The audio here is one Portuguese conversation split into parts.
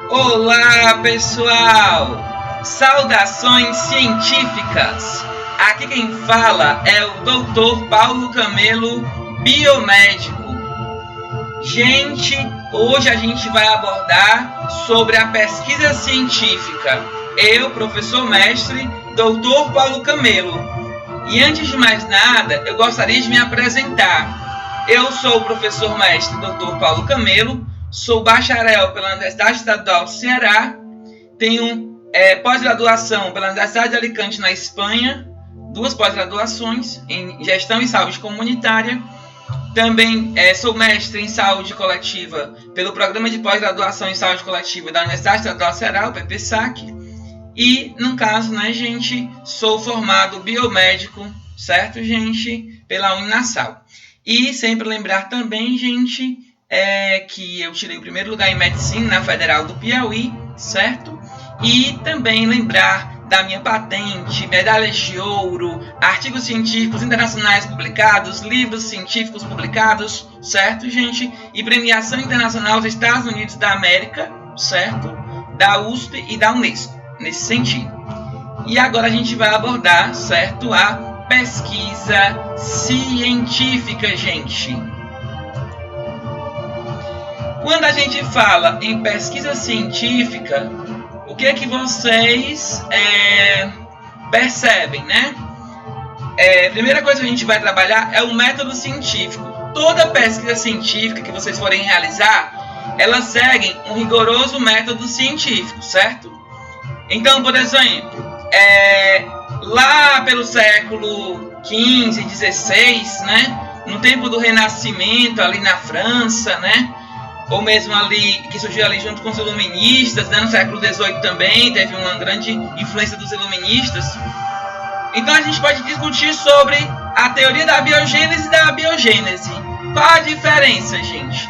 Olá, pessoal! Saudações científicas! Aqui quem fala é o Dr. Paulo Camelo, biomédico. Gente, hoje a gente vai abordar sobre a pesquisa científica. Eu, professor mestre, Dr. Paulo Camelo. E antes de mais nada, eu gostaria de me apresentar. Eu sou o professor mestre Dr. Paulo Camelo, sou bacharel pela Universidade Estadual do Ceará, tenho pós-graduação pela Universidade de Alicante, na Espanha, 2 pós-graduações em Gestão e Saúde Comunitária. Também sou mestre em Saúde Coletiva pelo Programa de Pós-Graduação em Saúde Coletiva da Universidade Estadual do Ceará, o PPSAC. E, no caso, né, gente, sou formado biomédico, certo, gente, pela Uninasal. E sempre lembrar também, gente, que eu tirei o primeiro lugar em Medicina na Federal do Piauí, certo? E também lembrar da minha patente, medalhas de ouro, artigos científicos internacionais publicados, livros científicos publicados, certo, gente? E premiação internacional dos Estados Unidos da América, certo? Da USP e da Unesco, nesse sentido. E agora a gente vai abordar, certo, a pesquisa científica, gente. Quando a gente fala em pesquisa científica, o que é que vocês percebem, né? A primeira coisa que a gente vai trabalhar é o método científico. Toda pesquisa científica que vocês forem realizar, elas seguem um rigoroso método científico, certo? Então, por exemplo, lá pelo século XV, XVI, né? No tempo do Renascimento, ali na França, né? Ou mesmo ali, que surgiu ali junto com os iluministas, né? No século XVIII também, teve uma grande influência dos iluministas. Então a gente pode discutir sobre a teoria da biogênese e da abiogênese. Qual a diferença, gente?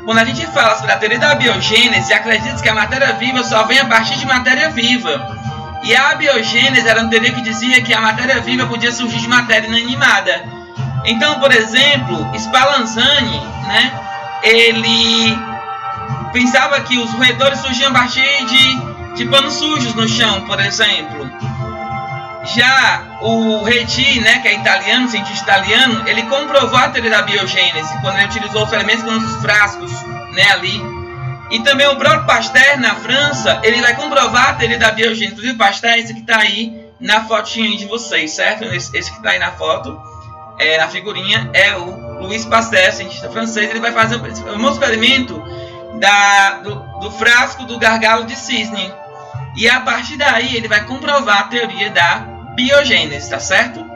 Quando a gente fala sobre a teoria da biogênese, acredita-se que a matéria viva só vem a partir de matéria viva. E a abiogênese era uma teoria que dizia que a matéria viva podia surgir de matéria inanimada. Então, por exemplo, Spallanzani, né? Ele pensava que os roedores surgiam a partir de panos sujos no chão, por exemplo. Já o Redi, né, que é italiano, cientista italiano, ele comprovou a teoria da biogênese, quando ele utilizou os fermentos como os frascos, né, ali. E também o próprio Pasteur, na França, ele vai comprovar a teoria da biogênese. Inclusive o Pasteur, esse que está aí na fotinha de vocês, certo? Esse que está aí na foto, na figurinha, é o Louis Pasteur, cientista francês. Ele vai fazer o famoso experimento do frasco do gargalo de cisne. E a partir daí ele vai comprovar a teoria da biogênese, tá certo?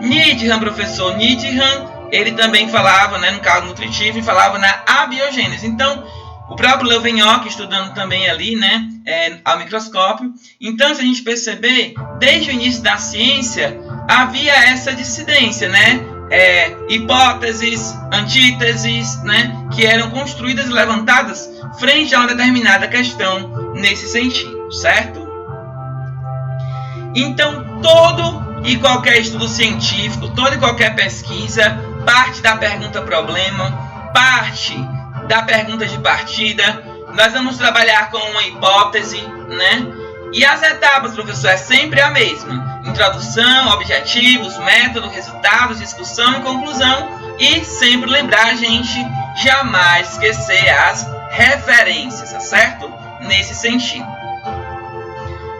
Needham, professor Needham, ele também falava, né, no cálculo nutritivo, e falava na abiogênese. Então, o próprio Leeuwenhoek estudando também ali, né, ao microscópio. Então, se a gente perceber, desde o início da ciência, havia essa dissidência, né? Hipóteses, antíteses, né, que eram construídas e levantadas frente a uma determinada questão nesse sentido, certo? Então, todo e qualquer estudo científico, toda e qualquer pesquisa parte da pergunta-problema, parte da pergunta de partida. Nós vamos trabalhar com uma hipótese, né? E as etapas, professor, é sempre a mesma. Introdução, objetivos, método, resultados, discussão e conclusão. E sempre lembrar, gente, jamais esquecer as referências, tá certo? Nesse sentido.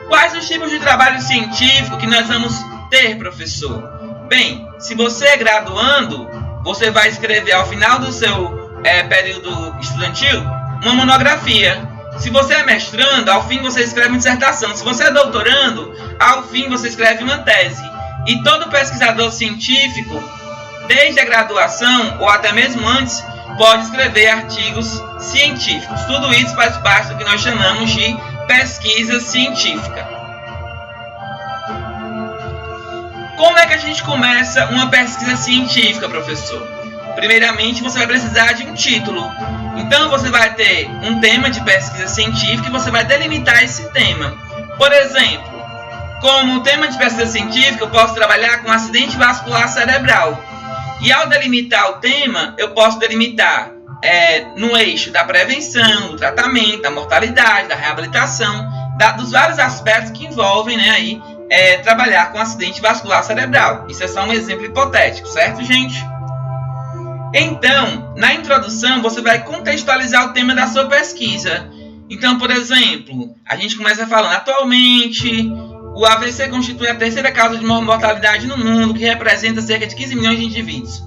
Quais os tipos de trabalho científico que nós vamos ter, professor? Bem, se você é graduando, você vai escrever ao final do seu período estudantil uma monografia. Se você é mestrando, ao fim você escreve uma dissertação. Se você é doutorando, ao fim você escreve uma tese. E todo pesquisador científico, desde a graduação ou até mesmo antes, pode escrever artigos científicos. Tudo isso faz parte do que nós chamamos de pesquisa científica. Como é que a gente começa uma pesquisa científica, professor? Primeiramente, você vai precisar de um título. Então, você vai ter um tema de pesquisa científica e você vai delimitar esse tema. Por exemplo, como tema de pesquisa científica, eu posso trabalhar com acidente vascular cerebral. E ao delimitar o tema, eu posso delimitar no eixo da prevenção, do tratamento, da mortalidade, da reabilitação, dos vários aspectos que envolvem, né, aí, trabalhar com acidente vascular cerebral. Isso é só um exemplo hipotético, certo, gente? Então, na introdução, você vai contextualizar o tema da sua pesquisa. Então, por exemplo, a gente começa falando, atualmente, o AVC constitui a terceira causa de mortalidade no mundo, que representa cerca de 15 milhões de indivíduos.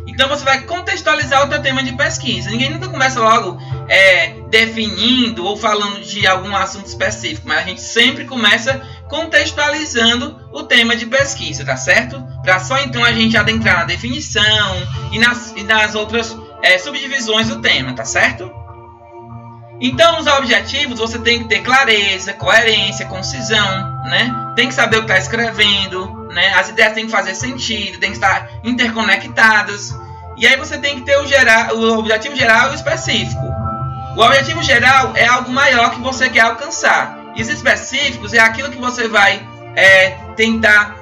Então, você vai contextualizar o teu tema de pesquisa. Ninguém nunca começa logo definindo ou falando de algum assunto específico, mas a gente sempre começa contextualizando o tema de pesquisa, tá certo? Para só então a gente adentrar na definição e nas outras subdivisões do tema, tá certo? Então, nos objetivos, você tem que ter clareza, coerência, concisão, né? Tem que saber o que está escrevendo, né? As ideias têm que fazer sentido, têm que estar interconectadas. E aí você tem que ter o objetivo geral e o específico. O objetivo geral é algo maior que você quer alcançar. E os específicos é aquilo que você vai tentar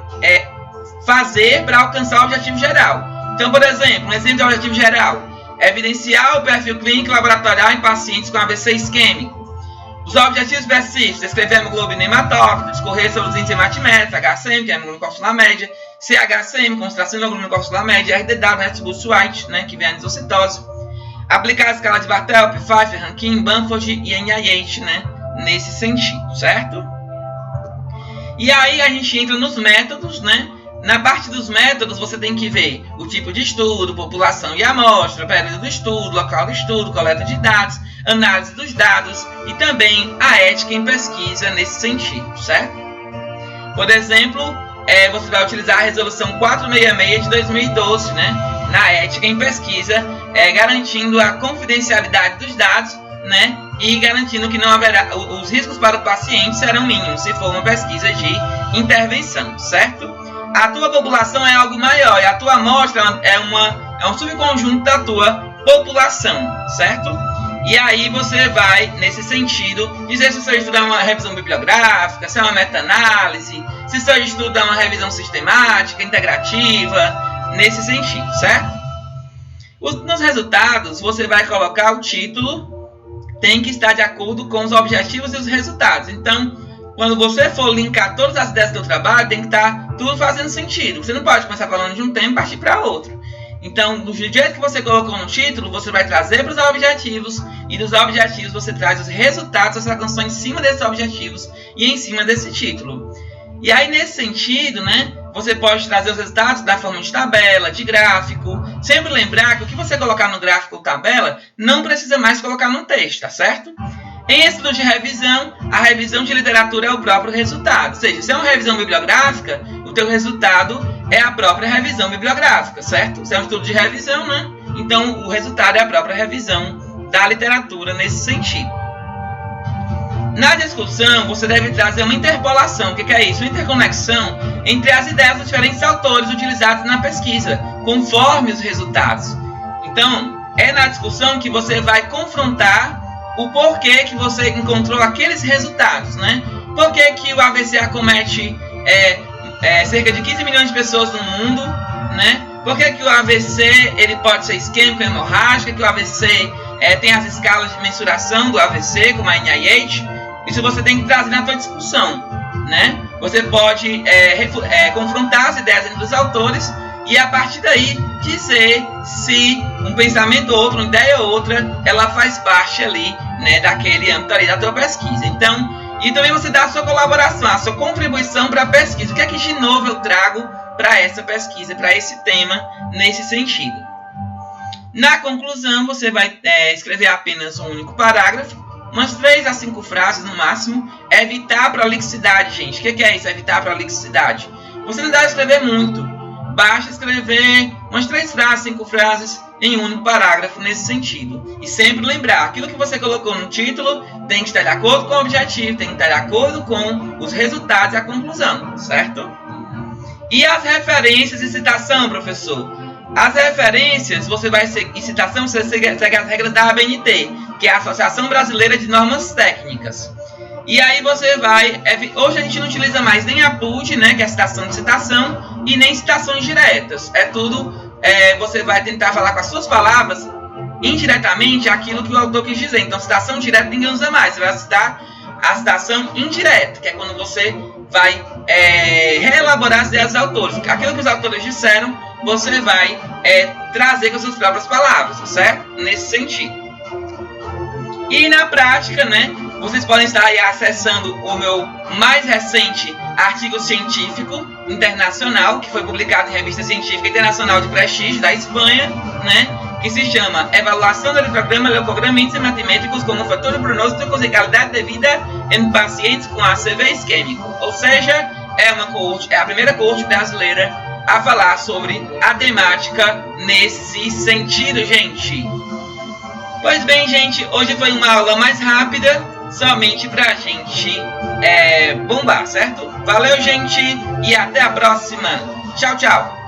fazer para alcançar o objetivo geral. Então, por exemplo, um exemplo de objetivo geral: evidenciar o perfil clínico laboratorial em pacientes com AVC isquêmico. Os objetivos específicos: descrever a hemoglobina hematócrita, discorrer sobre os índices hematimétricos, HCM, que é a hemoglobina corpuscular média, CHCM, concentração de hemoglobina corpuscular média, RDW, Rest White, né, que vem a isocitose. Aplicar a escala de Bartel, Pfeiffer, Rankin, Bamford e NIH, né, nesse sentido, certo? E aí a gente entra nos métodos, né? Na parte dos métodos, você tem que ver o tipo de estudo, população e amostra, período do estudo, local do estudo, coleta de dados, análise dos dados e também a ética em pesquisa nesse sentido, certo? Por exemplo, você vai utilizar a resolução 466 de 2012, né, na ética em pesquisa, garantindo a confidencialidade dos dados, né, e garantindo que não haverá, os riscos para o paciente serão mínimos se for uma pesquisa de intervenção, certo? A tua população é algo maior e a tua amostra é um subconjunto da tua população, certo? E aí você vai, nesse sentido, dizer se o seu estudo é uma revisão bibliográfica, se é uma meta-análise, se o seu estudo é uma revisão sistemática, integrativa, nesse sentido, certo? Nos resultados, você vai colocar o título, tem que estar de acordo com os objetivos e os resultados. Então, quando você for linkar todas as ideias do seu trabalho, tem que estar tudo fazendo sentido. Você não pode começar falando de um tema e partir para outro. Então, do jeito que você colocou no título, você vai trazer para os objetivos, e dos objetivos você traz os resultados, você alcançou em cima desses objetivos e em cima desse título. E aí, nesse sentido, né, você pode trazer os resultados da forma de tabela, de gráfico. Sempre lembrar que o que você colocar no gráfico ou tabela não precisa mais colocar no texto, tá certo? Em estudos de revisão, a revisão de literatura é o próprio resultado. Ou seja, se é uma revisão bibliográfica, o teu resultado é a própria revisão bibliográfica, certo? Se é um estudo de revisão, né? Então, o resultado é a própria revisão da literatura nesse sentido. Na discussão, você deve trazer uma interpolação. O que é isso? Uma interconexão entre as ideias dos diferentes autores utilizados na pesquisa, conforme os resultados. Então, é na discussão que você vai confrontar o porquê que você encontrou aqueles resultados, né? Por que o AVC acomete cerca de 15 milhões de pessoas no mundo, né? Por que o AVC ele pode ser isquêmico, hemorrágico, que o AVC tem as escalas de mensuração do AVC, como a NIH. Isso você tem que trazer na sua discussão, né? Você pode confrontar as ideias entre os autores e a partir daí dizer se um pensamento ou outro, uma ideia ou outra, ela faz parte ali, né, daquele âmbito ali da tua pesquisa. Então, e também você dá a sua colaboração, a sua contribuição para a pesquisa. O que é que de novo eu trago para essa pesquisa, para esse tema, nesse sentido? Na conclusão, você vai escrever apenas um único parágrafo, umas 3 a 5 frases no máximo. Evitar a prolixidade, gente. O que é isso, evitar a prolixidade? Você não deve escrever muito. Basta escrever umas 3 frases, 5 frases em um único parágrafo nesse sentido. E sempre lembrar, aquilo que você colocou no título tem que estar de acordo com o objetivo, tem que estar de acordo com os resultados e a conclusão, certo? E as referências e citação, professor? As referências, você vai seguir, em citação, você segue as regras da ABNT, que é a Associação Brasileira de Normas Técnicas. E aí você vai... Hoje a gente não utiliza mais nem a PUD, né, que é a citação de citação, e nem citações diretas. É tudo... você vai tentar falar com as suas palavras indiretamente aquilo que o autor quis dizer. Então, citação direta ninguém usa mais. Você vai citar a citação indireta, que é quando você vai reelaborar as ideias dos autores. Aquilo que os autores disseram, você vai trazer com as suas próprias palavras, certo? Nesse sentido. E na prática, né, vocês podem estar aí acessando o meu mais recente artigo científico internacional, que foi publicado em revista científica internacional de prestígio da Espanha, né, que se chama Evaluação do Eletrograma, Leucograma e Índices Matimétricos como Fatores Pronósticos e Qualidade de Vida em Pacientes com ACV Isquêmico. Ou seja, é a primeira coorte brasileira a falar sobre a temática nesse sentido, gente. Pois bem, gente, hoje foi uma aula mais rápida, somente pra gente bombar, certo? Valeu, gente, e até a próxima. Tchau, tchau.